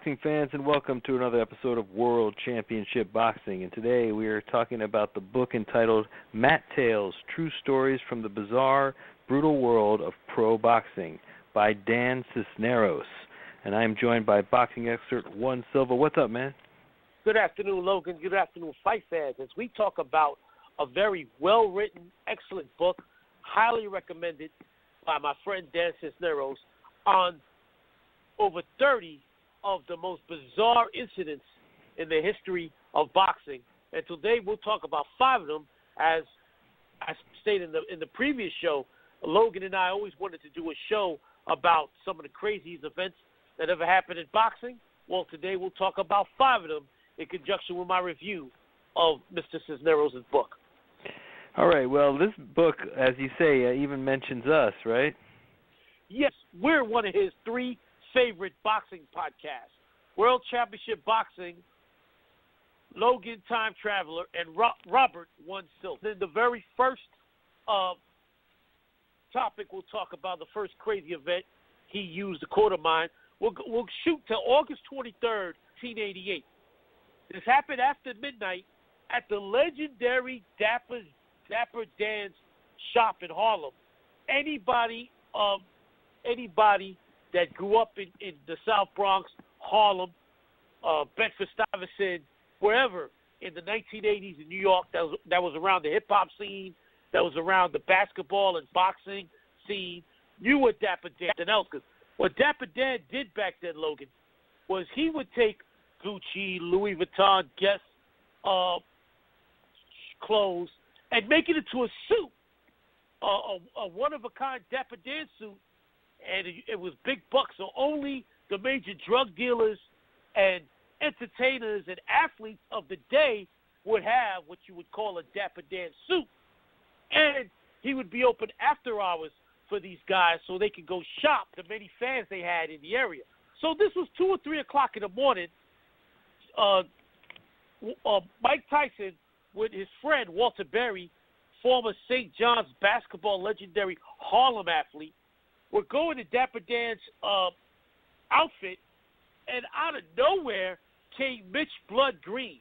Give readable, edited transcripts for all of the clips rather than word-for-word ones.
boxing fans, and welcome to another episode of World Championship Boxing. And today we are talking about the book entitled Mat Tales, True Stories from the Bizarre, Brutal World of Pro Boxing by Dan Cisneros. And I am joined by boxing expert Juan Silva. What's up, man? Good afternoon, Logan. Good afternoon, fight fans. As we talk about a very well-written, excellent book, highly recommended by my friend Dan Cisneros on over 30 of the most bizarre incidents in the history of boxing. And today we'll talk about 5 of them. As I stated in the previous show, Logan and I always wanted to do a show about some of the craziest events that ever happened in boxing. Well, today we'll talk about 5 of them in conjunction with my review of Mr. Cisneros' book. All right. Well, this book, as you say, even mentions us, right? Yes, we're one of his 3 favorite boxing podcasts: World Championship Boxing, Logan Time Traveler, and Robert One Silk. Then the very first topic we'll talk about, the first crazy event he used, the quarter mine. We'll shoot to August 23rd, 1988. This happened after midnight at the legendary Dapper Dan's shop in Harlem. Anybody that grew up in the South Bronx, Harlem, Bedford-Stuyvesant, wherever in the 1980s in New York, that was around the hip-hop scene, that was around the basketball and boxing scene, knew what Dapper Dan and else. Because what Dapper Dan did back then, Logan, was he would take Gucci, Louis Vuitton, Guess clothes and make it into a suit, a one-of-a-kind Dapper Dan suit, and it was big bucks. So only the major drug dealers and entertainers and athletes of the day would have what you would call a Dapper Dan suit. And he would be open after hours for these guys so they could go shop, the many fans they had in the area. So this was 2 or 3 o'clock in the morning. Mike Tyson with his friend Walter Berry, former St. John's basketball legendary Harlem athlete, were going to Dapper Dan's outfit, and out of nowhere came Mitch Blood Green.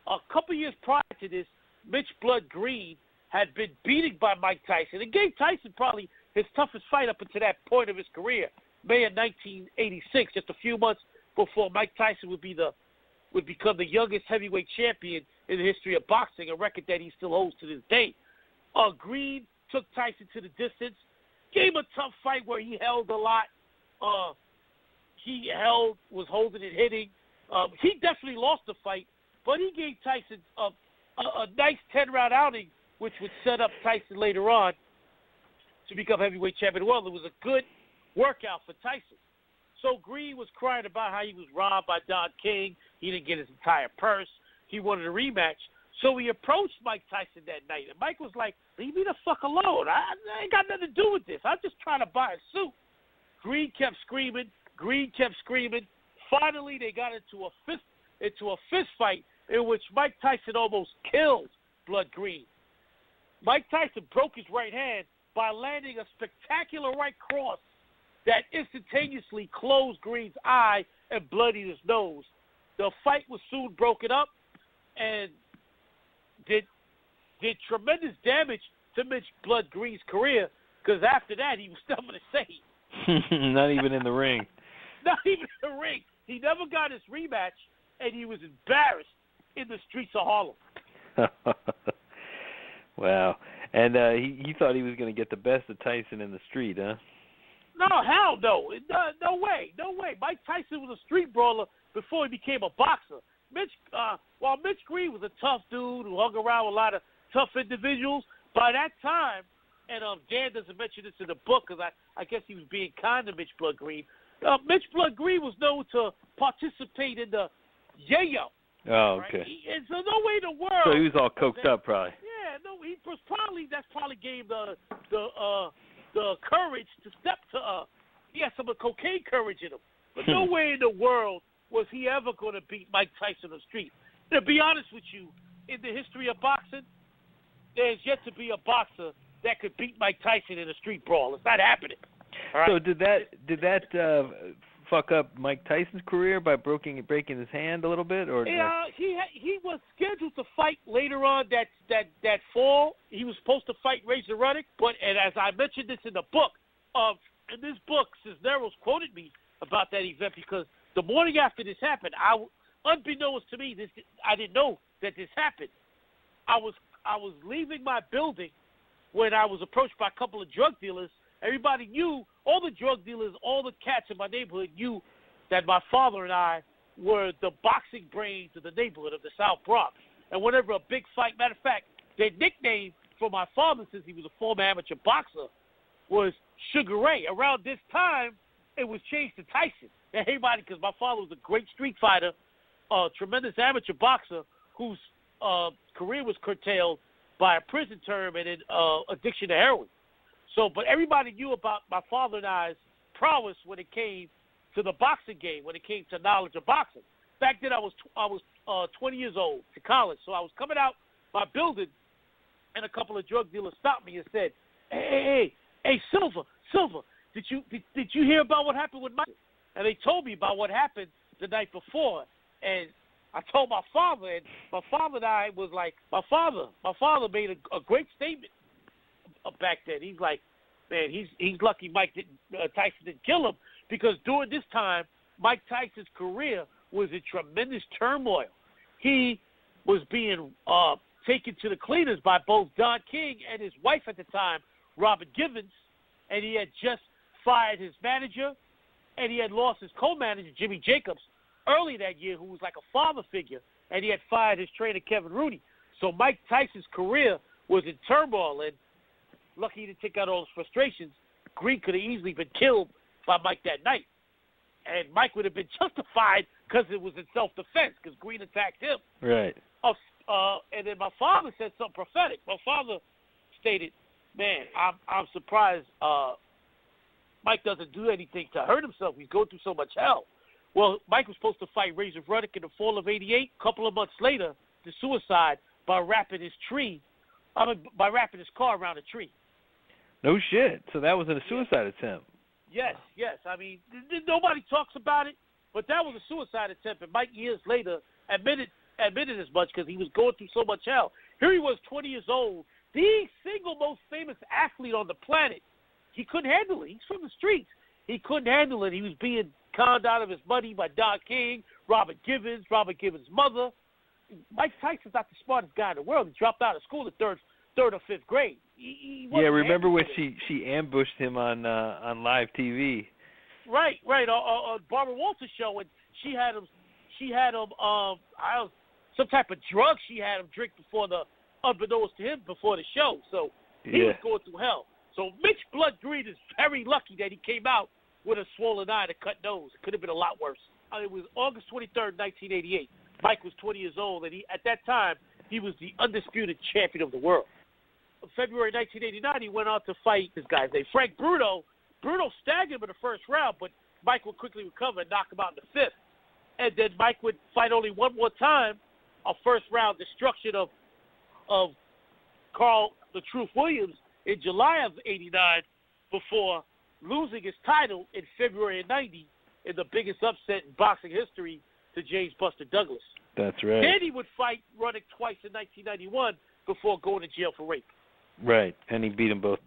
A couple years prior to this, Mitch Blood Green had been beaten by Mike Tyson. It gave Tyson probably his toughest fight up until that point of his career, May of 1986, just a few months before Mike Tyson would become the youngest heavyweight champion in the history of boxing, a record that he still holds to this day. Green took Tyson to the distance, gave him a tough fight where he held a lot. Was holding and hitting. He definitely lost the fight, but he gave Tyson a nice 10-round outing, which would set up Tyson later on to become heavyweight champion. Well, it was a good workout for Tyson. So Green was crying about how he was robbed by Don King. He didn't get his entire purse. He wanted a rematch. So he approached Mike Tyson that night, and Mike was like, "Leave me the fuck alone. I ain't got nothing to do with this. I'm just trying to buy a suit." Green kept screaming. Finally, they got into a fist fight in which Mike Tyson almost killed Blood Green. Mike Tyson broke his right hand by landing a spectacular right cross that instantaneously closed Green's eye and bloodied his nose. The fight was soon broken up and did tremendous damage to Mitch Blood Green's career, because after that he was never the same. Not even in the ring. Not even in the ring. He never got his rematch, and he was embarrassed in the streets of Harlem. Wow. And he thought he was going to get the best of Tyson in the street, huh? No, hell no. No way. Mike Tyson was a street brawler before he became a boxer. While Mitch Green was a tough dude who hung around with a lot of tough individuals, by that time, and Dan doesn't mention this in the book because I guess he was being kind to Mitch Blood Green. Mitch Blood Green was known to participate in the yayo. Oh, right? okay. And so no way in the world. So he was all coked up, probably. Yeah, no, that's probably gave the courage to step to. He had some cocaine courage in him, but no way in the world was he ever going to beat Mike Tyson on the street. To be honest with you, in the history of boxing, there's yet to be a boxer that could beat Mike Tyson in a street brawl. It's not happening. All right? So did that fuck up Mike Tyson's career by breaking his hand a little bit, or? Yeah, he was scheduled to fight later on that fall. He was supposed to fight Razor Ruddock, and as I mentioned this in the book, in this book, Cisneros quoted me about that event because the morning after this happened, unbeknownst to me, I didn't know that this happened. I was leaving my building when I was approached by a couple of drug dealers. Everybody knew, all the drug dealers, all the cats in my neighborhood knew that my father and I were the boxing brains of the neighborhood of the South Bronx. And whenever a big fight, matter of fact, their nickname for my father, since he was a former amateur boxer, was Sugar Ray. Around this time, it was changed to Tyson. And everybody, because my father was a great street fighter, a tremendous amateur boxer whose career was curtailed by a prison term and an addiction to heroin. So, but everybody knew about my father and I's prowess when it came to the boxing game, when it came to knowledge of boxing. Back then, I was 20 years old to college, so I was coming out my building, and a couple of drug dealers stopped me and said, "Hey, Silver, did you hear about what happened with Mike?" And they told me about what happened the night before, and I told my father, and my father and I was like, my father made a great statement back then. He's like, man, he's lucky Tyson didn't kill him, because during this time, Mike Tyson's career was in tremendous turmoil. He was being taken to the cleaners by both Don King and his wife at the time, Robert Givens, and he had just fired his manager, and he had lost his co-manager, Jimmy Jacobs, early that year, who was like a father figure, and he had fired his trainer, Kevin Rooney. So Mike Tyson's career was in turmoil, and lucky he didn't take out all his frustrations. Green could have easily been killed by Mike that night, and Mike would have been justified because it was in self-defense, because Green attacked him. Right. And then my father said something prophetic. My father stated, man, I'm surprised Mike doesn't do anything to hurt himself. He's going through so much hell. Well, Mike was supposed to fight Razor Ruddock in the fall of '88. A couple of months later, to suicide by wrapping his car around a tree. No shit. So that was a suicide attempt. Yes. I mean, nobody talks about it, but that was a suicide attempt. And Mike, years later, admitted as much because he was going through so much hell. Here he was, 20 years old, the single most famous athlete on the planet. He couldn't handle it. He's from the streets. He couldn't handle it. He was being conned out of his money by Don King, Robert Givens' mother. Mike Tyson's not the smartest guy in the world. He dropped out of school in third or fifth grade. He remember when she ambushed him on live TV? Right. On Barbara Walters' show, and she had him some type of drug she had him drink unbeknownst to him before the show. So he was going through hell. So Mitch Blood Green is very lucky that he came out with a swollen eye and a cut nose. It could have been a lot worse. It was August 23rd, 1988. Mike was 20 years old, and at that time, he was the undisputed champion of the world. In February 1989, he went on to fight this guy named Frank Bruno. Bruno staggered him in the first round, but Mike would quickly recover and knock him out in the fifth. And then Mike would fight only one more time, a first-round destruction of Carl the Truth Williams in July of '89 before losing his title in February of '90 in the biggest upset in boxing history to James Buster Douglas. That's right. Then he would fight Ruddock twice in 1991 before going to jail for rape. Right, and he beat them both.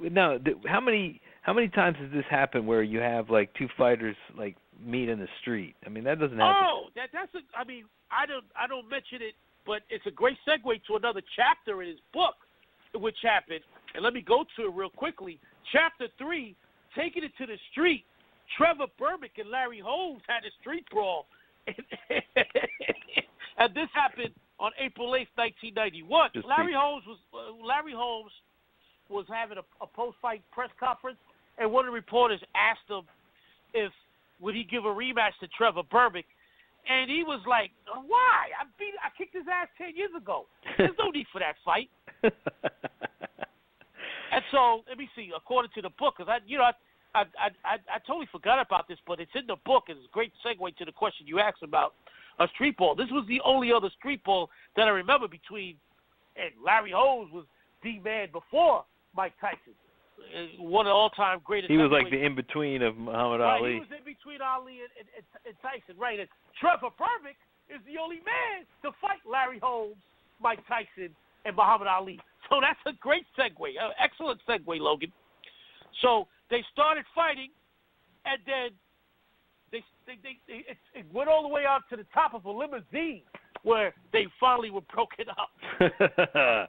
Now, how many times has this happened where you have like two fighters like meet in the street? I mean, that doesn't happen. Oh, I don't mention it, but it's a great segue to another chapter in his book, which happened. And let me go to it real quickly. Chapter 3, Taking It to the Street. Trevor Berbick and Larry Holmes had a street brawl. And this happened on April 8th, 1991. Larry Holmes was having a post-fight press conference, and one of the reporters asked him would he give a rematch to Trevor Berbick, and he was like, "Why? I kicked his ass 10 years ago. There's no need for that fight." And so, let me see. According to the book, because I totally forgot about this, but it's in the book, and it's a great segue to the question you asked about a street ball. This was the only other street ball that I remember and Larry Holmes was the man before Mike Tyson. one of the all-time greatest. He was like the in-between of Muhammad Ali. He was in between Ali and Tyson, right? And Trevor Berbick is the only man to fight Larry Holmes, Mike Tyson, and Muhammad Ali. So that's a great segue, excellent segue, Logan. So they started fighting, and then it went all the way out to the top of a limousine where they finally were broken up.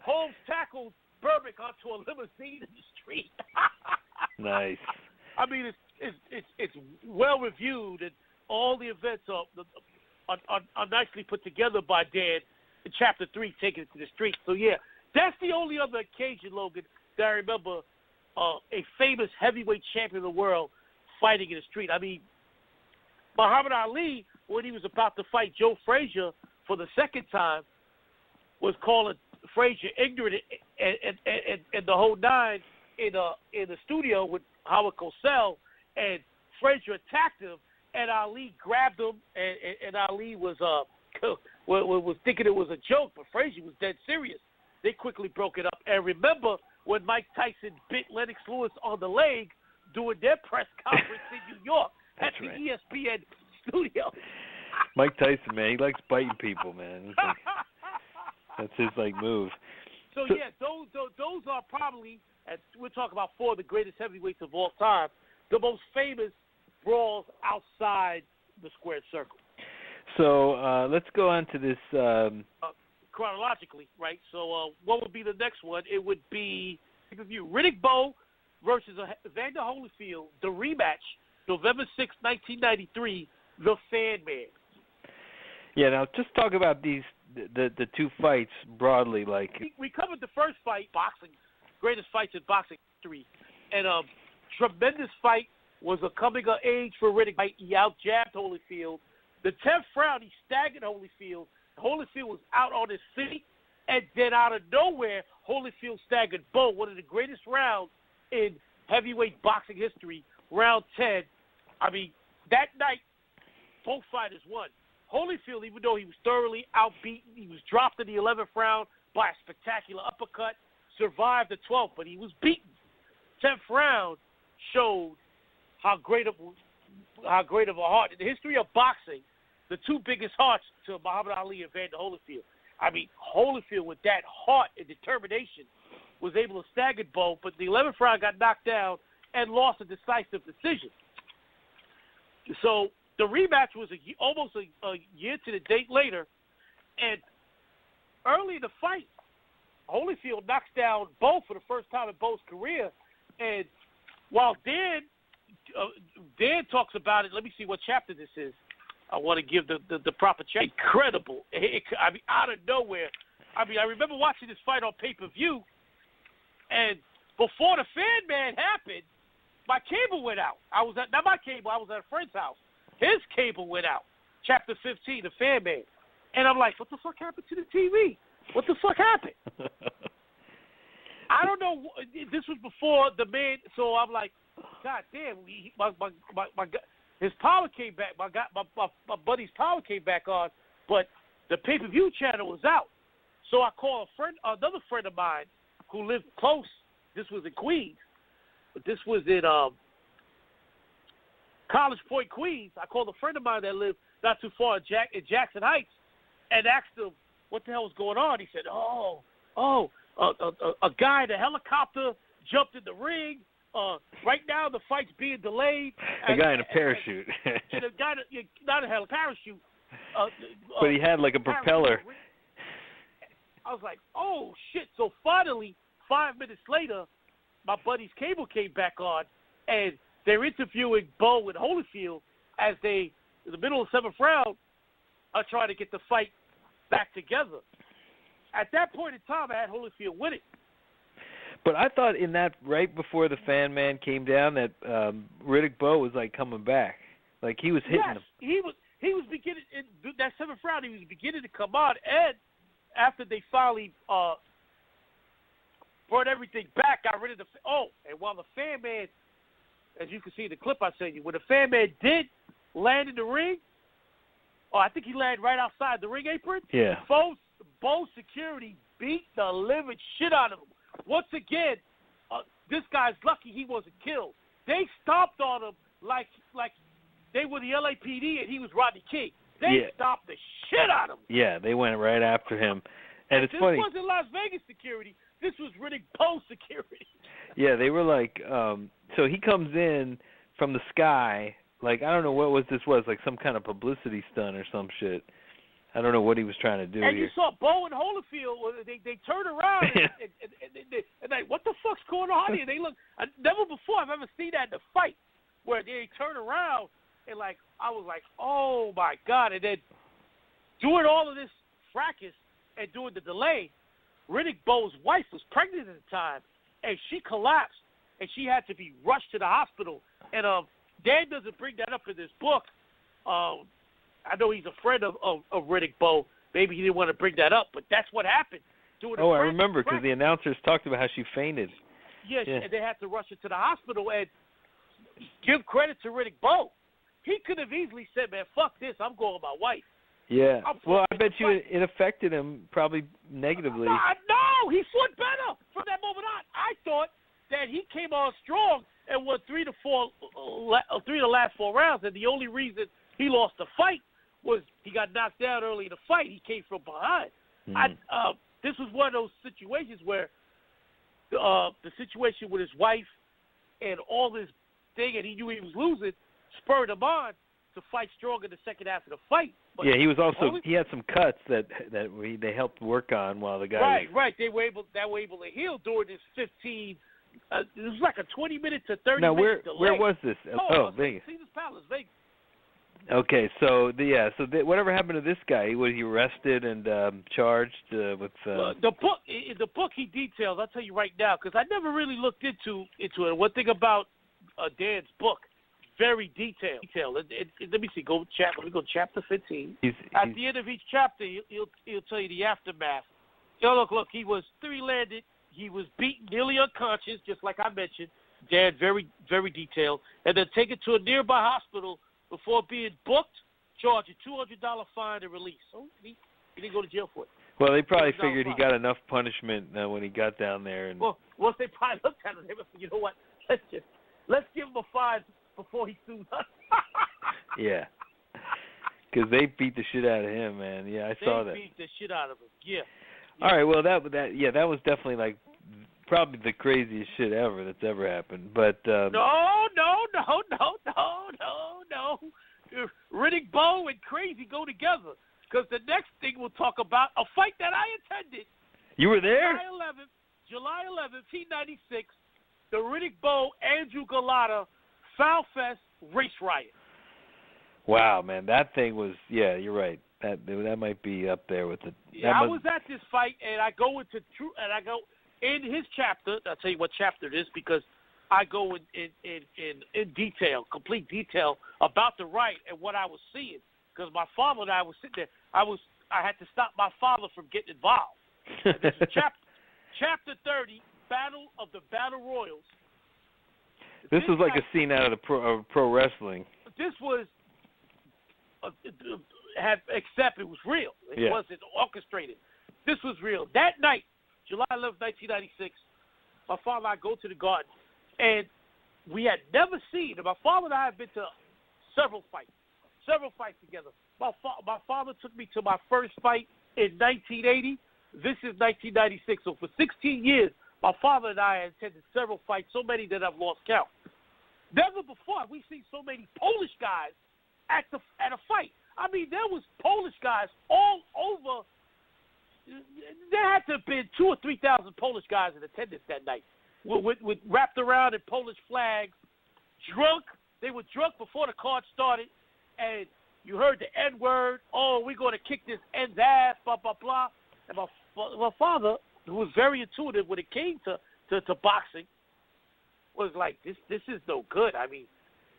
Holmes tackled Berbick onto a limousine in the street. Nice. I mean, it's well reviewed, and all the events are nicely put together by Dan in Chapter 3, Taking It to the Street. So, yeah, that's the only other occasion, Logan, that I remember a famous heavyweight champion of the world fighting in the street. I mean, Muhammad Ali, when he was about to fight Joe Frazier for the second time, was calling Frazier ignorant and the whole nine in the studio with Howard Cosell, and Frazier attacked him, and Ali grabbed him, and Ali was thinking it was a joke, but Frazier was dead serious. They quickly broke it up. And remember when Mike Tyson bit Lennox Lewis on the leg during their press conference in New York at the ESPN studio? Mike Tyson, man, he likes biting people, man. That's his move. So yeah, those are probably, as we're talking about, four of the greatest heavyweights of all time, the most famous brawls outside the squared circle. So let's go on to this. Chronologically, right? So what would be the next one? It would be Riddick Bowe versus Evander Holyfield, the rematch, November 6, 1993, the Fan Man. Yeah, now just talk about the two fights broadly. We covered the first fight, boxing, greatest fights in boxing history, and tremendous fight, was a coming of age for Riddick. He out-jabbed Holyfield. The 10th round, he staggered Holyfield. Holyfield was out on his feet, and then out of nowhere, Holyfield staggered Bowe, one of the greatest rounds in heavyweight boxing history, round 10. I mean, that night, both fighters won. Holyfield, even though he was thoroughly outbeaten, he was dropped in the 11th round by a spectacular uppercut, survived the 12th, but he was beaten. 10th round showed how great of a heart. In the history of boxing, the two biggest hearts to Muhammad Ali and Evander Holyfield. I mean, Holyfield, with that heart and determination, was able to stagger Bowe, but the 11th round got knocked down and lost a decisive decision. So the rematch was almost a year to the date later, and early in the fight, Holyfield knocks down Bowe for the first time in Bowe's career, and while Dan talks about it, let me see what chapter this is. I want to give the proper check. Incredible. I mean, out of nowhere. I mean, I remember watching this fight on pay-per-view, and before the Fan Man happened, my cable went out. I was at a friend's house. His cable went out. Chapter 15, the Fan Man. And I'm like, what the fuck happened to the TV? What the fuck happened? I don't know. This was before the man, so I'm like, God damn, my his power came back. My buddy's power came back on, but the pay-per-view channel was out. So I called another friend of mine who lived close. This was in Queens, but this was in College Point, Queens. I called a friend of mine that lived not too far in Jackson Heights, and asked him what the hell was going on. He said, a guy in a helicopter jumped in the ring. Right now, the fight's being delayed. A guy in a parachute. And a guy, not a parachute. But he had like a propeller. I was like, oh, shit. So finally, 5 minutes later, my buddy's cable came back on, and they're interviewing Bowe and Holyfield as they, in the middle of the 7th round, are trying to get the fight back together. At that point in time, I had Holyfield winning. But I thought in that, right before the Fan Man came down, that Riddick Bowe was like coming back, like he was hitting him. He was beginning in that 7th round. He was beginning to come on, and after they finally brought everything back, got rid of the and while the Fan Man, as you can see in the clip I sent you, when the Fan Man did land in the ring, I think he landed right outside the ring apron. Yeah. Bowe security beat the living shit out of him. Once again, this guy's lucky he wasn't killed. They stomped on him like they were the LAPD and he was Rodney King. They stomped the shit out of him. Yeah, they went right after him. And it's funny. This wasn't Las Vegas security. This was Riddick Bowe security. Yeah, they were like, so he comes in from the sky, like, I don't know what this was, like some kind of publicity stunt or some shit. I don't know what he was trying to do and here. You saw Bowe and Holyfield, they turned around and they, what the fuck's going on here? They look, never before I've ever seen that in a fight, where they turn around and like, I was like, oh my God. And then doing all of this fracas and doing the delay, Riddick Bowe's wife was pregnant at the time, and she collapsed, and she had to be rushed to the hospital. And Dan doesn't bring that up in this book. I know he's a friend of Riddick Bowe. Maybe he didn't want to bring that up, but that's what happened. I remember, because the announcers talked about how she fainted. Yes, and they had to rush her to the hospital. And give credit to Riddick Bowe. He could have easily said, man, fuck this, I'm going with my wife. Yeah. Well, I bet you it affected him probably negatively. No, he fought better from that moment on. I thought that he came on strong and won three of the last 4 rounds, and the only reason he lost the fight was he got knocked down early in the fight. He came from behind. This was one of those situations where the situation with his wife and all this thing, and he knew he was losing, spurred him on to fight strong in the second half of the fight. But he was also he had some cuts that they helped work on while the guy right. They were able to heal during this 15. It was like a 20-minute to 30-minute delay. Where was this? Vegas. Caesar's Palace, Vegas. Okay, so whatever happened to this guy? Was he arrested and charged with? The book, in the book, he details. I'll tell you right now, because I never really looked into it. One thing about Dan's book, very detailed. Let me see. Let me go to chapter 15. At the end of each chapter, he'll tell you the aftermath. Look. He was three-landed. He was beaten, nearly unconscious, just like I mentioned. Dan, very, very detailed, and then taken to a nearby hospital before being booked, charged a $200 fine, and released. So he didn't go to jail for it. Well, they probably figured he got enough punishment when he got down there. And well, they probably looked at him and said, you know what? Let's give him a fine before he sues us. Yeah, because they beat the shit out of him, man. Yeah, I saw that. They beat the shit out of him. Yeah. All right. Well, that was definitely like probably the craziest shit ever that's ever happened. But no. Riddick Bowe and crazy go together, because the next thing we'll talk about, a fight that I attended. You were there? July 11th, 1996. The Riddick Bowe Andrew Golota Foul Fest race riot. Wow, man, that thing was. Yeah, you're right. That might be up there with the. Yeah, I was at this fight, and I go in his chapter. I'll tell you what chapter it is, because I go in detail, complete detail about the riot and what I was seeing. Because my father and I was sitting there. I had to stop my father from getting involved. This is chapter 30, Battle of the Battle Royals. This was like a scene out of pro wrestling. This was, except it was real. It wasn't orchestrated. This was real. That night, July 11, 1996, my father and I go to the Garden, and we had never seen, and my father and I have been to several fights together. My father took me to my first fight in 1980. This is 1996. So for 16 years, my father and I attended several fights, so many that I've lost count. Never before have we seen so many Polish guys at a fight. I mean, there was Polish guys all over. There had to have been 2,000 or 3,000 Polish guys in attendance that night, with wrapped around in Polish flags, drunk. They were drunk before the card started, and you heard the N-word. Oh, we're going to kick this N's ass, blah, blah, blah. And my father, who was very intuitive when it came to boxing, was like, this is no good. I mean,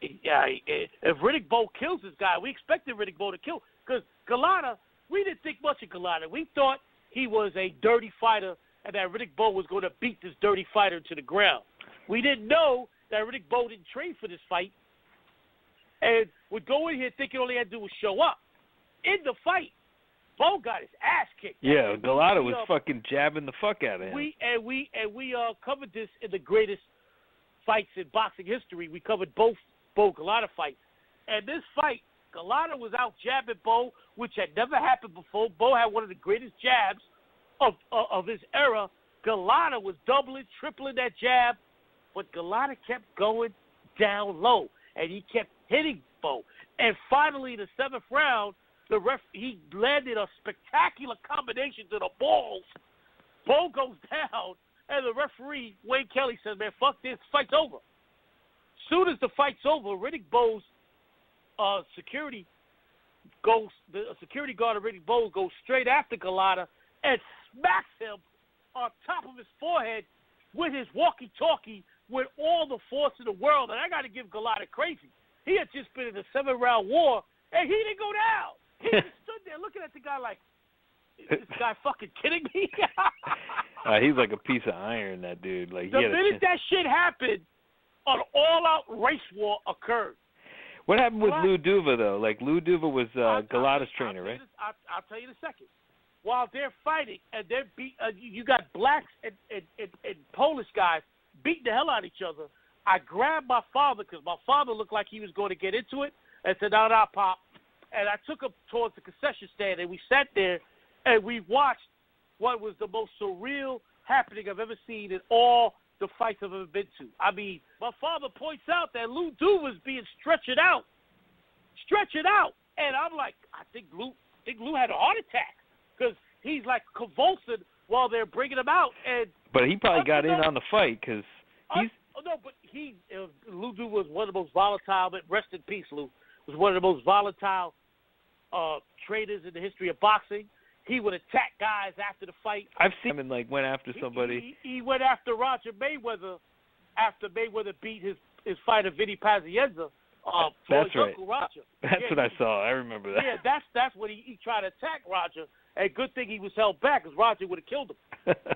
if Riddick Bowe kills this guy, we expected Riddick Bowe to kill. Because Golota, we didn't think much of Golota. We thought he was a dirty fighter and that Riddick Bowe was going to beat this dirty fighter to the ground. We didn't know that Riddick Bowe didn't train for this fight and would go in here thinking all he had to do was show up. In the fight, Bowe got his ass kicked. Yeah, Golota was fucking jabbing the fuck out of him. We covered this in the greatest fights in boxing history. We covered both Bo-Golota fights. And this fight, Golota was out jabbing Bo, which had never happened before. Bo had one of the greatest jabs of his era. Golota was doubling, tripling that jab, but Golota kept going down low, and he kept hitting Bo. And finally, the 7th round, he landed a spectacular combination to the balls. Bo goes down, and the referee, Wayne Kelly, says, man, fuck this, fight's over. Soon as the fight's over, Riddick Bowe's security guard of Riddick Bowe goes straight after Golota and smacks him on top of his forehead with his walkie-talkie with all the force in the world. And I got to give Golota crazy. He had just been in a 7-round war, and he didn't go down. He just stood there looking at the guy like, is this guy fucking kidding me? He's like a piece of iron, that dude. Like, the minute that shit happened, an all-out race war occurred. What happened with Lou Duva, though? Like, Lou Duva was Golota's trainer, right? I'll tell you in a second. While they're fighting, and they're you got blacks and Polish guys beating the hell out of each other, I grabbed my father, because my father looked like he was going to get into it, and said, no, Pop. And I took him towards the concession stand, and we sat there, and we watched what was the most surreal happening I've ever seen in all the fights I've ever been to. I mean, my father points out that Lou Duva was being stretched out. And I'm like, I think Lou had a heart attack, because he's like convulsing while they're bringing him out. But he probably got in on the fight, because he's... Lou Duva was one of the most volatile, but rest in peace, Lou, was one of the most volatile trainers in the history of boxing. He would attack guys after the fight. I've seen him and went after somebody. He went after Roger Mayweather after Mayweather beat his fighter Vinny Pazienza. That's right. Uncle Roger. That's what I saw. I remember that. Yeah, that's when he tried to attack Roger. And good thing he was held back, because Roger would have killed him.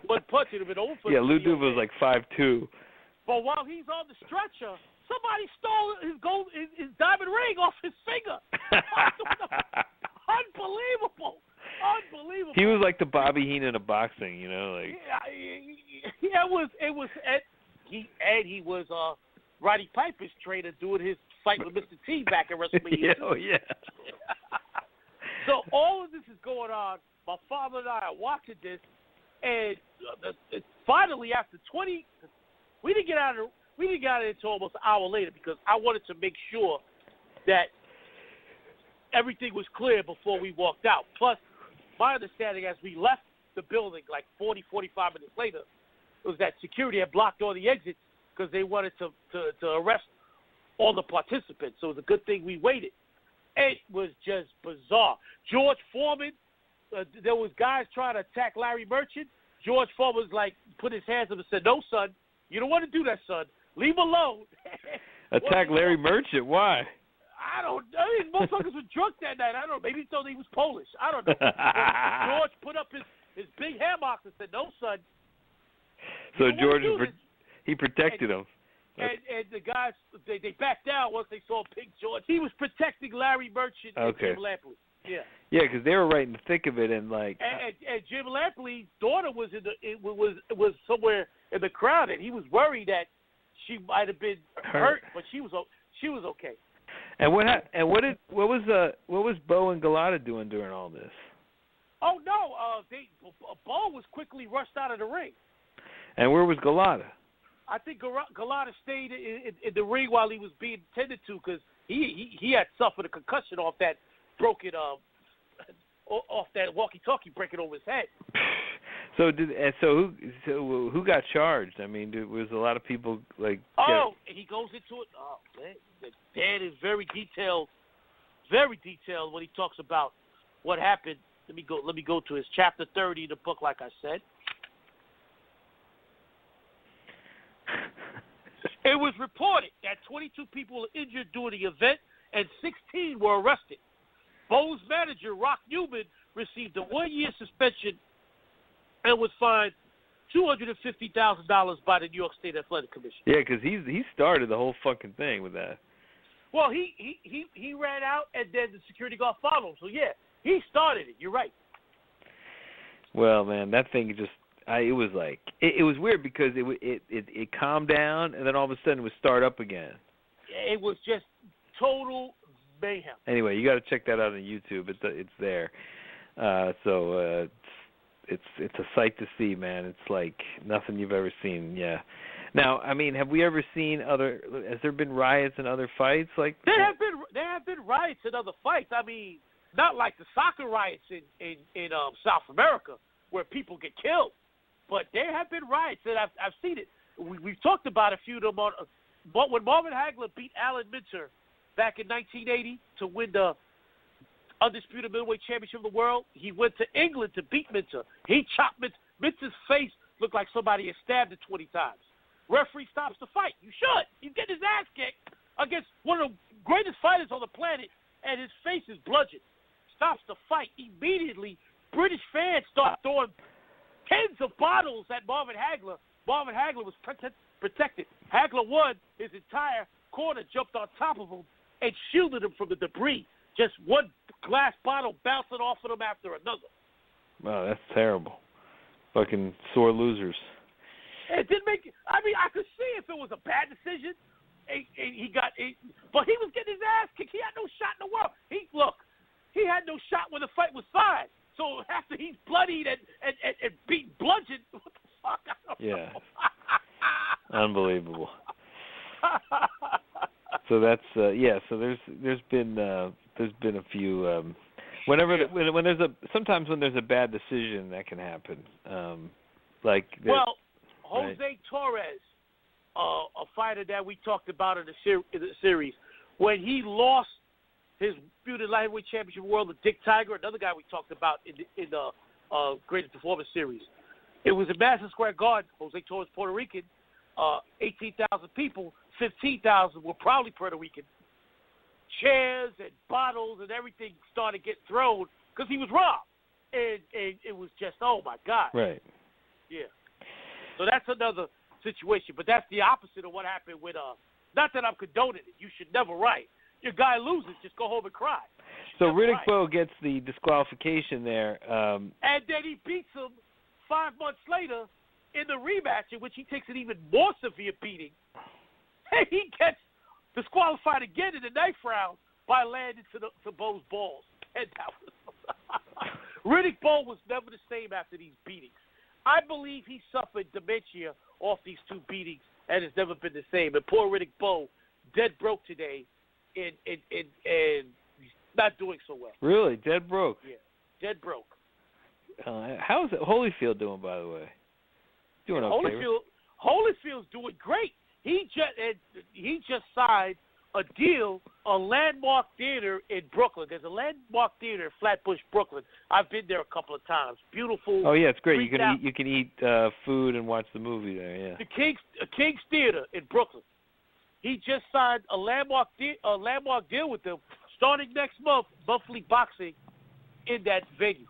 One punch would have been over for Yeah, Lou Duva was like 5'2". But while he's on the stretcher, somebody stole his diamond ring off his finger. Unbelievable. He was like the Bobby Heenan of boxing, like. Yeah, it was. He was Roddy Piper's trainer doing his fight with Mr. T back in WrestleMania. Yeah. So all of this is going on. My father and I are watching this, and finally, after 20, we didn't get out of it until almost an hour later, because I wanted to make sure that everything was clear before we walked out. Plus, my understanding as we left the building, like 40, 45 minutes later, was that security had blocked all the exits because they wanted to arrest all the participants. So it was a good thing we waited. It was just bizarre. George Foreman, there was guys trying to attack Larry Merchant. George Foreman was like, put his hands up and said, no, son, you don't want to do that, son. Leave him alone. Attack Larry Merchant? Why? I don't know. These motherfuckers were drunk that night. I don't know. Maybe he thought he was Polish. I don't know. George put up his big hammock and said, no, son. So George, he protected him. And the guys, they backed down once they saw Big George. He was protecting Larry Merchant and Jim Lampley. Yeah. Yeah, because they were right in the thick of it, and Jim Lampley's daughter was was somewhere in the crowd, and he was worried that she might have been hurt, but she was okay. And what was Bo and Golota doing during all this? Oh no, Bo was quickly rushed out of the ring. And where was Golota? I think Golota stayed in the ring while he was being tended to, because he had suffered a concussion off that broken off that walkie-talkie breaking over his head. So who got charged? I mean, was a lot of people like? Oh, and he goes into it. Oh man, Dan is very detailed when he talks about what happened. Let me go to his chapter 30 in the book, like I said. It was reported that 22 people were injured during the event and 16 were arrested. Bo's manager, Rock Newman, received a 1-year suspension and was fined $250,000 by the New York State Athletic Commission. Yeah, because he started the whole fucking thing with that. Well, he ran out, and then the security guard followed him. So, yeah, he started it. You're right. Well, man, that thing just... It was like it was weird because it calmed down and then all of a sudden it would start up again. It was just total mayhem. Anyway, you got to check that out on YouTube. It's there. So it's a sight to see, man. It's like nothing you've ever seen. Yeah. Now, I mean, have we ever seen other? Has there been riots in other fights? Like there have been riots in other fights. I mean, not like the soccer riots in South America where people get killed, but there have been riots, and I've seen it. We've talked about a few of them on. But when Marvin Hagler beat Alan Minter back in 1980 to win the undisputed middleweight championship of the world, he went to England to beat Minter. He chopped Minter's face, looked like somebody had stabbed it 20 times. Referee stops the fight. You should. He's getting his ass kicked against one of the greatest fighters on the planet, and his face is bludgeoned. Stops the fight. Immediately, British fans start throwing tens of bottles at Marvin Hagler. Marvin Hagler was protected. Hagler won. His entire corner jumped on top of him and shielded him from the debris. Just one glass bottle bouncing off of him after another. Wow, that's terrible. Fucking sore losers. It didn't make. I mean, I could see if it was a bad decision. But he was getting his ass kicked. He had no shot in the world. He had no shot when the fight was signed. So after he's bloodied and beaten, bludgeoned, what the fuck? I don't know. Unbelievable. So that's So there's been a few. Sometimes when there's a bad decision that can happen. Jose Torres, a fighter that we talked about in the series, when he lost his disputed lightweight championship world to Dick Tiger, another guy we talked about in the Greatest Performance series. It was in Madison Square Garden. Jose Torres, Puerto Rican, 18,000 people, 15,000 were probably Puerto Rican. Chairs and bottles and everything started getting thrown because he was robbed, and it was just, oh my God. Right. Yeah. So that's another situation, but that's the opposite of what happened with not that I'm condoning it. You should never write. Your guy loses, just go home and cry. So Riddick Bowe gets the disqualification there. And then he beats him 5 months later in the rematch, in which he takes an even more severe beating. And he gets disqualified again in the ninth round by landing to Bowe's balls. And that was Riddick Bowe was never the same after these beatings. I believe he suffered dementia off these two beatings and has never been the same. And poor Riddick Bowe, dead broke today, and not doing so well. Really? Dead broke? Yeah, dead broke. How is it Holyfield doing, by the way? Doing okay. Holyfield's doing great. He just signed a deal, a Landmark Theater in Brooklyn. There's a Landmark Theater in Flatbush, Brooklyn. I've been there a couple of times. Beautiful. Oh yeah, it's great. You can eat food and watch the movie there. Yeah. The King's Theater in Brooklyn. He just signed a landmark deal with them, starting next month. Monthly boxing in that venue.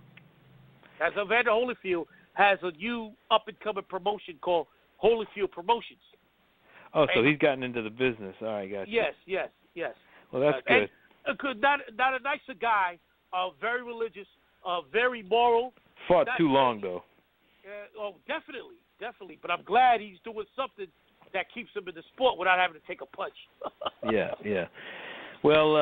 As Evander Holyfield has a new up and coming promotion called Holyfield Promotions. Oh, so he's gotten into the business. All right, gotcha. Yes. Well, that's good. And not a nicer guy, very religious, very moral. Fought too long, though. Definitely. But I'm glad he's doing something that keeps him in the sport without having to take a punch. Yeah. Well,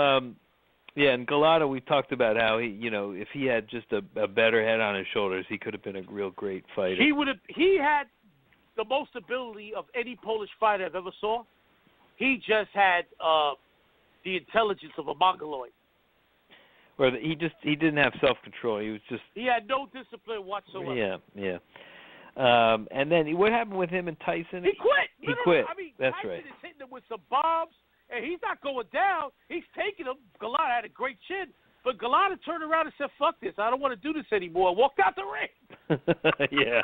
and Gallardo, we talked about how if he had just a better head on his shoulders, he could have been a real great fighter. He had the most ability of any Polish fighter I've ever saw. He just had the intelligence of a mongoloid. Or he didn't have self-control. He had no discipline whatsoever. Yeah. And then what happened with him and Tyson? He quit. He quit. I mean, that's Tyson right. is hitting him with some bombs, and he's not going down. He's taking him. Gallardo had a great chin, but Gallardo turned around and said, "Fuck this! I don't want to do this anymore." And walked out the ring. Yeah.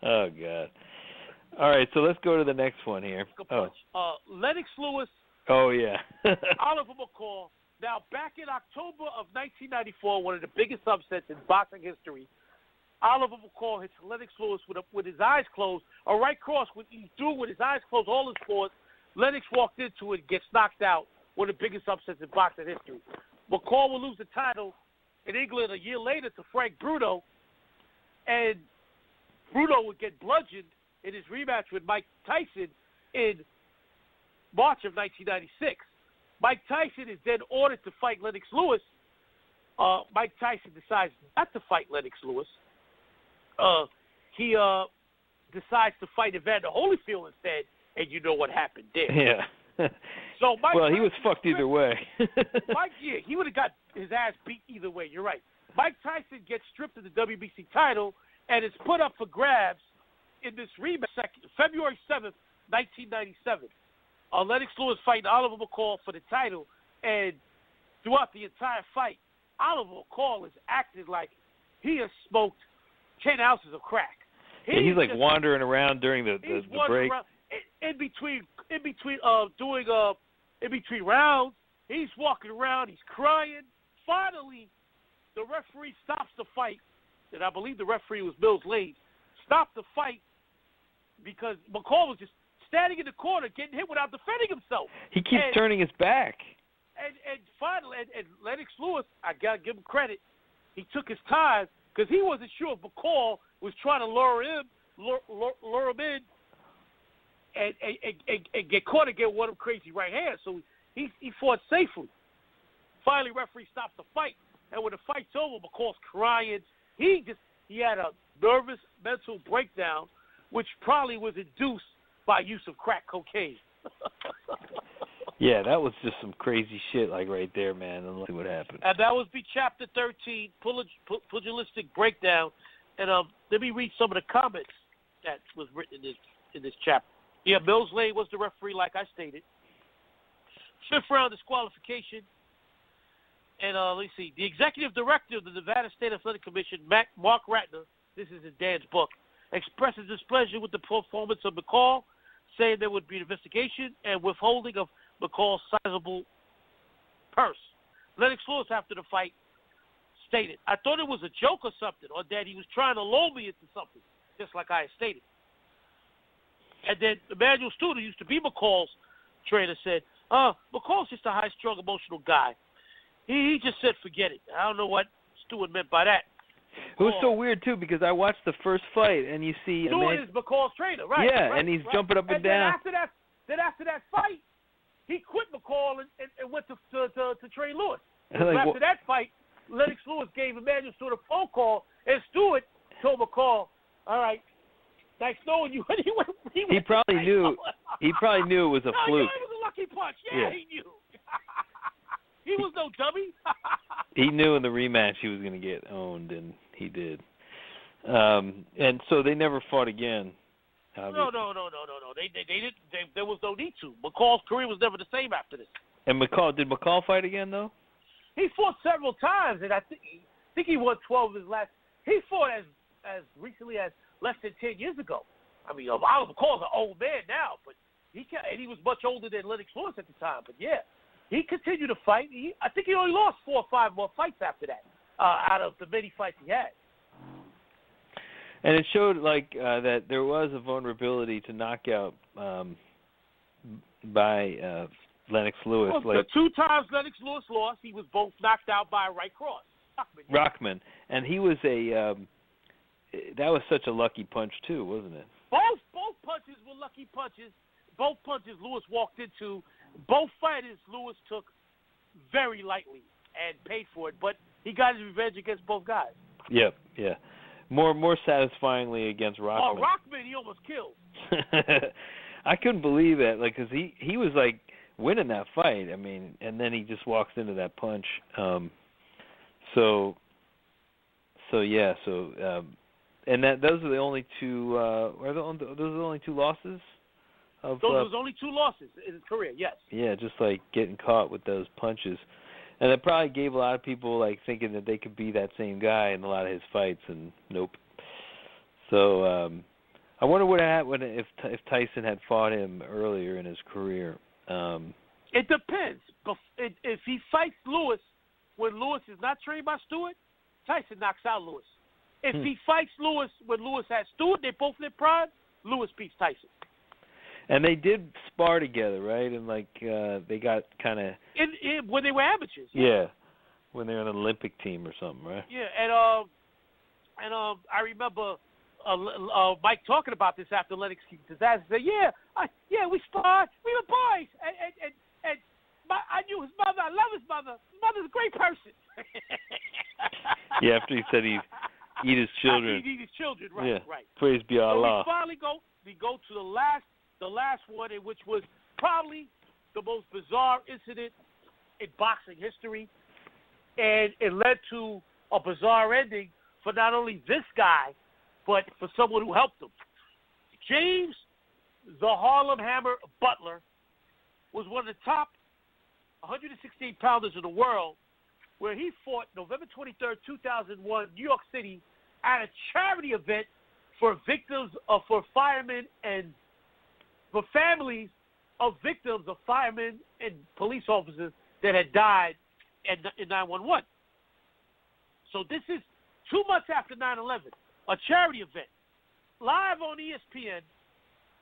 Oh God. All right, so let's go to the next one here. Lennox Lewis. Oh yeah. Oliver McCall. Now, back in October of 1994, one of the biggest upsets in boxing history, Oliver McCall hits Lennox Lewis with his eyes closed, a right cross. He threw with his eyes closed all his sports. Lennox walked into it, gets knocked out. One of the biggest upsets in boxing history. McCall will lose the title in England a year later to Frank Bruno, and Bruno would get bludgeoned in his rematch with Mike Tyson in March of 1996. Mike Tyson is then ordered to fight Lennox Lewis. Mike Tyson decides not to fight Lennox Lewis. He decides to fight Evander Holyfield instead, and you know what happened there. Yeah. So Mike well, Tyson he was fucked either way. he would have got his ass beat either way. You're right. Mike Tyson gets stripped of the WBC title and is put up for grabs in this rematch, February 7th, 1997. Lennox Lewis fighting Oliver McCall for the title, and throughout the entire fight, Oliver McCall is acting like he has smoked 10 ounces of crack. He's like wandering around during the break. Around, in between rounds, he's walking around, he's crying. Finally, the referee stops the fight, and I believe the referee was Mills Lane. Stopped the fight because McCall was just standing in the corner, getting hit without defending himself. He keeps turning his back. And finally, Lennox Lewis, I gotta give him credit. He took his time because he wasn't sure if McCall was trying to lure him in, and get caught and get one of them crazy right hands. So he fought safely. Finally, referee stops the fight, and when the fight's over, McCall's crying. He had a nervous mental breakdown, which probably was induced by use of crack cocaine. Yeah, that was just some crazy shit, like right there, man. And let's see what happened. And that was chapter 13, pugilistic breakdown. And let me read some of the comments that was written in this chapter. Yeah, Mills Lane was the referee, like I stated. Fifth round disqualification. And let's see, the executive director of the Nevada State Athletic Commission, Mark Ratner, this is in Dan's book, expresses displeasure with the performance of McCall, saying there would be an investigation and withholding of McCall's sizable purse. Lennox Lewis, after the fight, stated, I thought it was a joke or something, or that he was trying to lull me into something, just like I had stated. And then Emmanuel Stewart, who used to be McCall's trainer, said, McCall's just a high-strung, emotional guy. He just said, forget it. I don't know what Stewart meant by that. It was so weird, too, because I watched the first fight, and you see... Stewart is McCall's trainer, right? Yeah, right, and he's right. jumping up and down. Then after that fight, he quit McCall and went to train Lewis. After that fight, Lennox Lewis gave Emmanuel Stewart a phone call, and Stewart told McCall, all right, nice knowing you. He probably knew. He probably knew it was a fluke. Yeah, it was a lucky punch. Yeah. He knew. He was no dummy. He knew in the rematch he was going to get owned, and he did. And so they never fought again. Obviously. No. They didn't. There was no need to. McCall's career was never the same after this. And did McCall fight again though? He fought several times, and I think he won 12 of his last. He fought as recently as less than 10 years ago. I mean, Oliver McCall's an old man now, but he was much older than Lennox Lewis at the time. But yeah, he continued to fight. I think he only lost 4 or 5 more fights after that, out of the many fights he had. And it showed that there was a vulnerability to knockout by Lennox Lewis. Well, the 2 times Lennox Lewis lost, he was both knocked out by a right cross. Rockman, and he was that was such a lucky punch too, wasn't it? Both punches were lucky punches. Both punches Lewis walked into. Both fighters Lewis took very lightly and paid for it, but he got his revenge against both guys. Yep, yeah. More satisfyingly against Rockman. Oh, Rockman, he almost killed. I couldn't believe that, because he was winning that fight. I mean, and then he just walks into that punch. And those are the only 2. Those are the only 2 losses. Those were the only 2 losses in his career. Yes. Yeah, just getting caught with those punches. And it probably gave a lot of people thinking that they could be that same guy in a lot of his fights, and nope. So I wonder what happened if Tyson had fought him earlier in his career. It depends. If he fights Lewis when Lewis is not trained by Stewart, Tyson knocks out Lewis. If he fights Lewis when Lewis has Stewart, they both in prime, Lewis beats Tyson. And they did spar together, right? And they got kind of when they were amateurs. Yeah, when they were on an Olympic team or something, right? Yeah, and I remember Mike talking about this after Lennox disaster. Said, yeah, we sparred. We were boys. And I knew his mother. I love his mother. His mother's a great person. Yeah, after he said he'd eat his children. He'd eat his children, right, yeah. right. Praise be Allah. So we go to the last one, in which was probably the most bizarre incident in boxing history. And it led to a bizarre ending for not only this guy, but for someone who helped him. James the Harlem Hammer Butler was one of the top 116-pounders in the world, where he fought November 23rd, 2001, New York City, at a charity event for victims for firemen and for families of victims of firemen and police officers that had died in 9/11. So this is 2 months after 9/11, a charity event. Live on ESPN,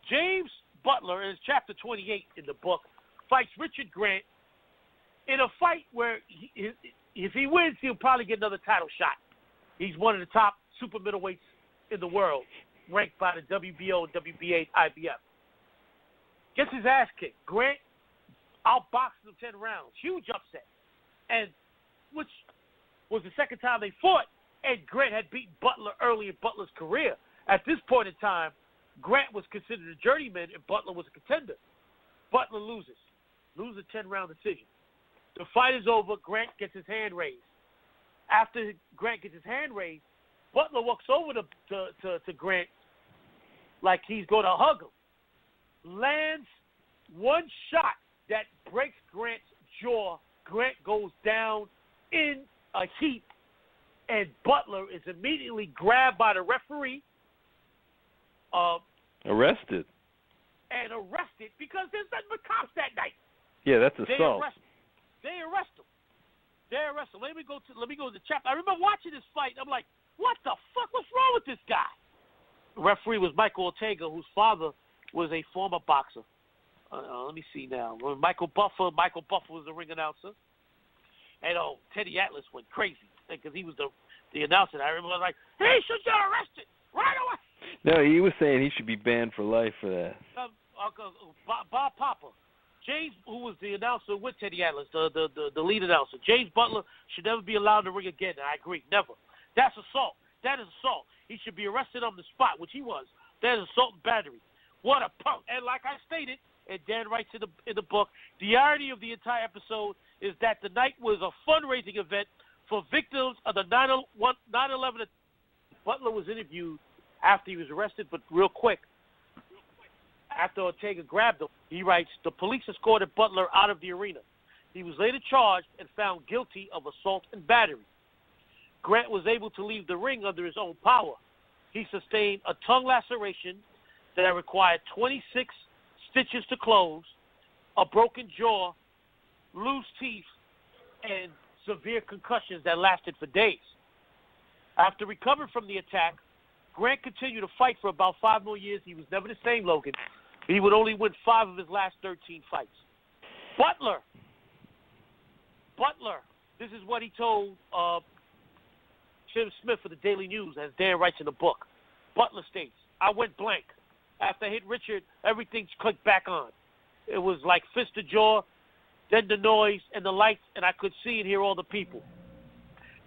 James Butler, in chapter 28 in the book, fights Richard Grant in a fight where if he wins, he'll probably get another title shot. He's one of the top super middleweights in the world, ranked by the WBO, WBA, IBF. Gets his ass kicked. Grant outboxes him 10 rounds. Huge upset. And which was the second time they fought, and Grant had beaten Butler early in Butler's career. At this point in time, Grant was considered a journeyman, and Butler was a contender. Butler loses a 10-round decision. The fight is over. Grant gets his hand raised. After Grant gets his hand raised, Butler walks over to Grant like he's going to hug him. Lands one shot that breaks Grant's jaw. Grant goes down in a heap, and Butler is immediately grabbed by the referee. Arrested. And arrested because there's nothing but cops that night. Yeah, that's assault. They arrest him. Let me go to the chapter. I remember watching this fight. I'm like, what the fuck? What's wrong with this guy? The referee was Michael Ortega, whose father was a former boxer. Let me see now. Michael Buffer was the ring announcer. And Teddy Atlas went crazy because he was the announcer. I remember like, he should get arrested right away. No, he was saying he should be banned for life for that. Bob Popper. James, who was the announcer with Teddy Atlas, the lead announcer, James Butler should never be allowed to ring again. I agree, never. That's assault. That is assault. He should be arrested on the spot, which he was. That is assault and battery. What a punk. And like I stated, and Dan writes in the book, the irony of the entire episode is that the night was a fundraising event for victims of the 9/11. Butler was interviewed after he was arrested, but real quick, after Ortega grabbed him, he writes, the police escorted Butler out of the arena. He was later charged and found guilty of assault and battery. Grant was able to leave the ring under his own power. He sustained a tongue laceration that required 26 stitches to close, a broken jaw, loose teeth, and severe concussions that lasted for days. After recovering from the attack, Grant continued to fight for about 5 more years. He was never the same, Logan. He would only win 5 of his last 13 fights. Butler, this is what he told Tim Smith for the Daily News, as Dan writes in the book. Butler states, I went blank. After I hit Richard, everything clicked back on. It was like fist to jaw, then the noise and the lights, and I could see and hear all the people.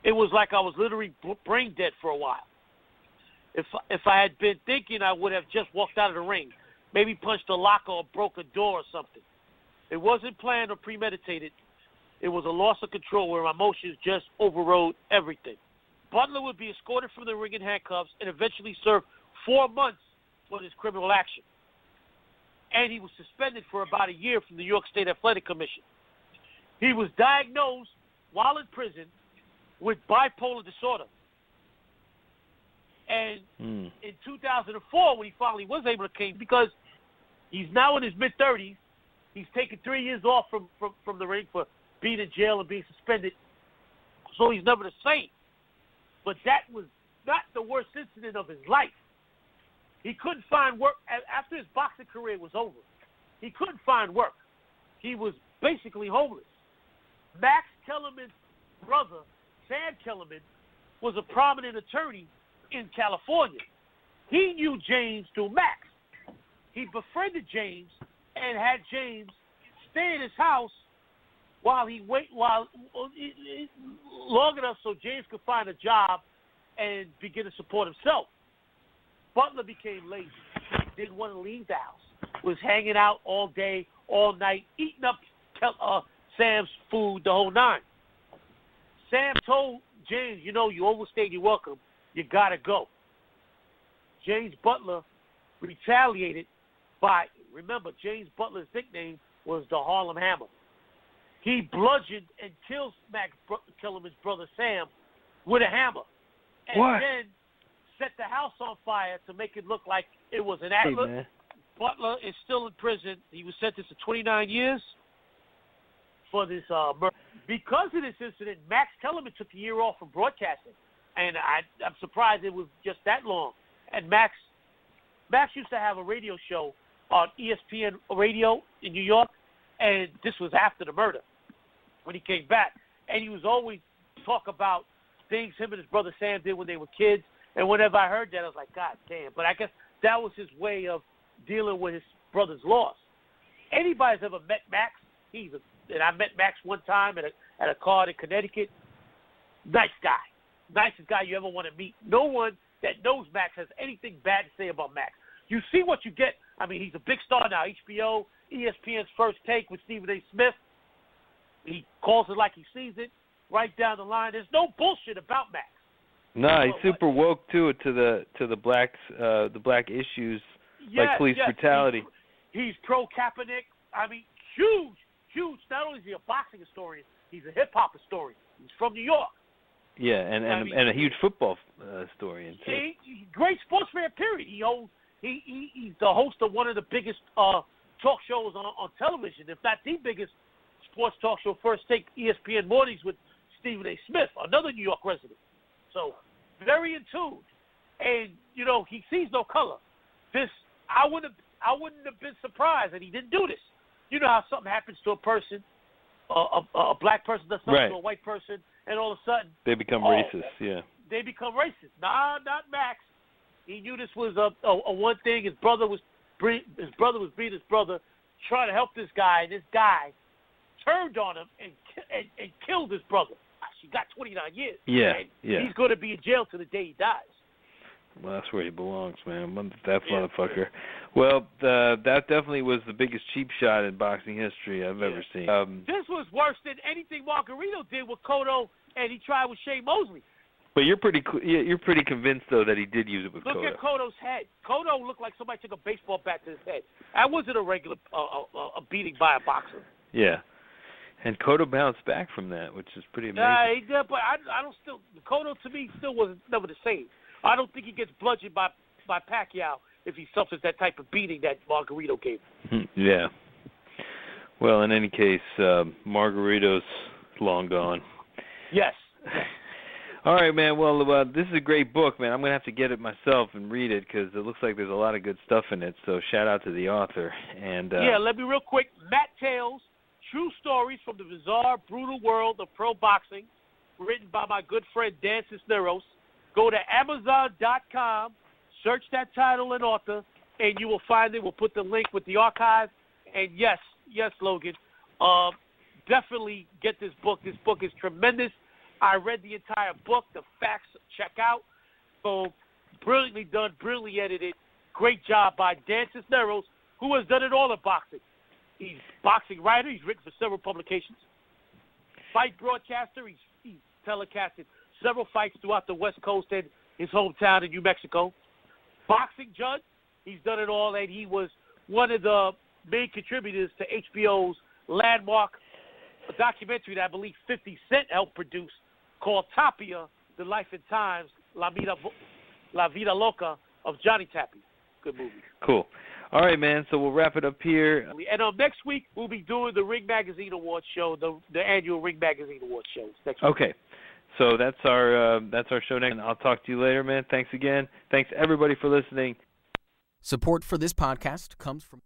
It was like I was literally brain dead for a while. If I had been thinking, I would have just walked out of the ring, maybe punched a locker or broke a door or something. It wasn't planned or premeditated. It was a loss of control where my emotions just overrode everything. Butler would be escorted from the ring in handcuffs and eventually serve 4 months for his criminal action. And he was suspended for about a year from the New York State Athletic Commission. He was diagnosed while in prison with bipolar disorder. And in 2004, when he finally was able to came, because he's now in his mid-30s, he's taken 3 years off from the ring for being in jail and being suspended, so he's never the same. But that was not the worst incident of his life. He couldn't find work. After his boxing career was over, he couldn't find work. He was basically homeless. Max Kellerman's brother, Sam Kellerman, was a prominent attorney in California. he knew James through Max. He befriended James and had James stay in his house long enough so James could find a job and begin to support himself. Butler became lazy. Didn't want to leave the house. Was hanging out all day, all night, eating up Sam's food, the whole nine. Sam told James, you overstayed your welcome. You got to go. James Butler retaliated by, remember, James Butler's nickname was the Harlem Hammer. He bludgeoned and killed Max Kellerman's brother Sam with a hammer. And then set the house on fire to make it look like it was an accident. Hey, Butler is still in prison. He was sentenced to 29 years for this murder. Because of this incident, Max Kellerman took a year off from broadcasting. And I'm surprised it was just that long. And Max used to have a radio show on ESPN Radio in New York, and this was after the murder when he came back. And he was always talk about things him and his brother Sam did when they were kids. And whenever I heard that, I was like, God damn. But I guess that was his way of dealing with his brother's loss. Anybody's ever met Max, and I met Max one time at a car in Connecticut. Nice guy. Nicest guy you ever want to meet. No one that knows Max has anything bad to say about Max. You see what you get. I mean, he's a big star now. HBO, ESPN's First Take with Stephen A. Smith. He calls it like he sees it, right down the line. There's no bullshit about Max. No, he's super woke to the black issues, like police brutality. He's pro Kaepernick. I mean, huge. Not only is he a boxing historian, he's a hip hop historian. He's from New York. Yeah, and a huge football historian too. Great sports fan. Period. He's the host of one of the biggest talk shows on television, if not the biggest sports talk show, First Take ESPN Mornings with Stephen A. Smith, another New York resident. So very in tune, and he sees no color. I wouldn't have been surprised that he didn't do this. You know how something happens to a person, a black person does something to a white person, and all of a sudden they become racist. Yeah, they become racist. Nah, not Max. He knew this was a one thing. His brother was beating his brother, trying to help this guy, and this guy turned on him and killed his brother. He got 29 years. Yeah, He's going to be in jail to the day he dies. Well, that's where he belongs, man. That motherfucker. Well, that definitely was the biggest cheap shot in boxing history I've ever seen. This was worse than anything Margarito did with Cotto, and he tried with Shane Mosley. But you're pretty convinced though that he did use it with Cotto. Look at Cotto's head. Cotto looked like somebody took a baseball bat to his head. That wasn't a regular a beating by a boxer. Yeah. And Cotto bounced back from that, which is pretty amazing. He did, but I don't still. Cotto to me still was never the same. I don't think he gets bludgeoned by Pacquiao if he suffers that type of beating that Margarito gave him. Yeah. Well, in any case, Margarito's long gone. Yes. All right, man. Well, this is a great book, man. I'm going to have to get it myself and read it because it looks like there's a lot of good stuff in it. So shout out to the author. And let me real quick. Matt Tales, True Stories from the Bizarre, Brutal World of Pro Boxing, written by my good friend Dan Cisneros. Go to Amazon.com, search that title and author, and you will find it. We'll put the link with the archive. And yes, Logan, definitely get this book. This book is tremendous. I read the entire book. The facts check out. So brilliantly done, brilliantly edited. Great job by Dan Cisneros, who has done it all in boxing. He's a boxing writer. He's written for several publications. Fight broadcaster. He's telecasted several fights throughout the West Coast and his hometown in New Mexico. Boxing judge. He's done it all, and he was one of the main contributors to HBO's landmark documentary that I believe 50 Cent helped produce called Tapia, The Life and Times, La Vida Loca of Johnny Tapia. Good movie. Cool. All right, man, so we'll wrap it up here. And next week, we'll be doing the Ring Magazine Awards show, the annual Ring Magazine Awards show. Next week. Okay. So that's our show next. And I'll talk to you later, man. Thanks again. Thanks, everybody, for listening. Support for this podcast comes from